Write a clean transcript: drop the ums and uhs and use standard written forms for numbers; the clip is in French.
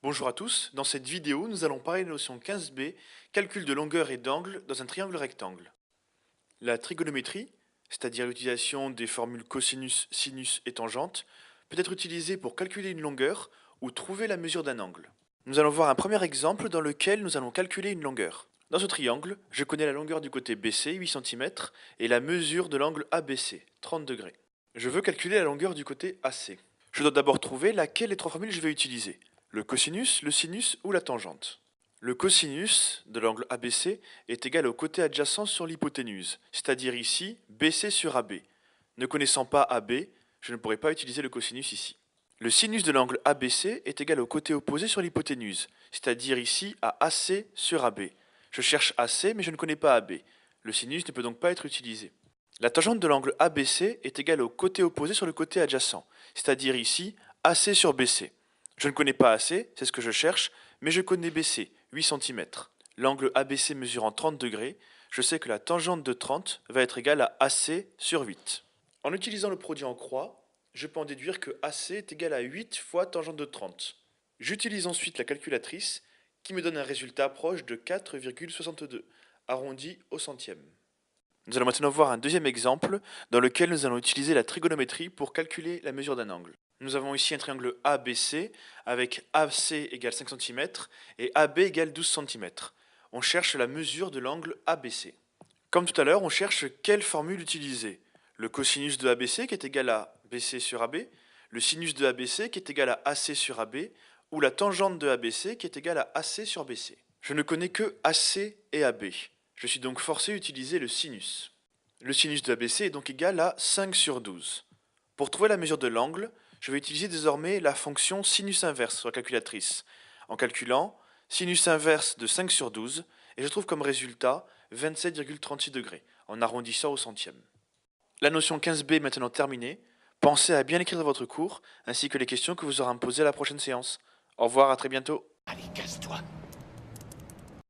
Bonjour à tous, dans cette vidéo nous allons parler de la notion 15b, calcul de longueur et d'angle dans un triangle rectangle. La trigonométrie, c'est-à-dire l'utilisation des formules cosinus, sinus et tangente, peut être utilisée pour calculer une longueur ou trouver la mesure d'un angle. Nous allons voir un premier exemple dans lequel nous allons calculer une longueur. Dans ce triangle, je connais la longueur du côté BC, 8 cm, et la mesure de l'angle ABC, 30 degrés. Je veux calculer la longueur du côté AC. Je dois d'abord trouver laquelle des trois formules je vais utiliser. Le cosinus, le sinus ou la tangente. Le cosinus de l'angle ABC est égal au côté adjacent sur l'hypoténuse, c'est-à-dire ici BC sur AB. Ne connaissant pas AB, je ne pourrai pas utiliser le cosinus ici. Le sinus de l'angle ABC est égal au côté opposé sur l'hypoténuse, c'est-à-dire ici à AC sur AB. Je cherche AC mais je ne connais pas AB. Le sinus ne peut donc pas être utilisé. La tangente de l'angle ABC est égale au côté opposé sur le côté adjacent, c'est-à-dire ici AC sur BC. Je ne connais pas AC, c'est ce que je cherche, mais je connais BC, 8 cm. L'angle ABC mesurant 30 degrés, je sais que la tangente de 30 va être égale à AC sur 8. En utilisant le produit en croix, je peux en déduire que AC est égal à 8 fois tangente de 30. J'utilise ensuite la calculatrice qui me donne un résultat proche de 4,62, arrondi au centième. Nous allons maintenant voir un deuxième exemple dans lequel nous allons utiliser la trigonométrie pour calculer la mesure d'un angle. Nous avons ici un triangle ABC avec AC égale 5 cm et AB égale 12 cm. On cherche la mesure de l'angle ABC. Comme tout à l'heure, on cherche quelle formule utiliser. Le cosinus de ABC qui est égal à BC sur AB, le sinus de ABC qui est égal à AC sur AB, ou la tangente de ABC qui est égale à AC sur BC. Je ne connais que AC et AB. Je suis donc forcé d'utiliser le sinus. Le sinus de ABC est donc égal à 5 sur 12. Pour trouver la mesure de l'angle, je vais utiliser désormais la fonction sinus inverse sur la calculatrice. En calculant, sinus inverse de 5 sur 12, et je trouve comme résultat 27,36 degrés, en arrondissant au centième. La notion 15b est maintenant terminée. Pensez à bien écrire dans votre cours, ainsi que les questions que vous aurez à me poser à la prochaine séance. Au revoir, à très bientôt. Allez, casse-toi.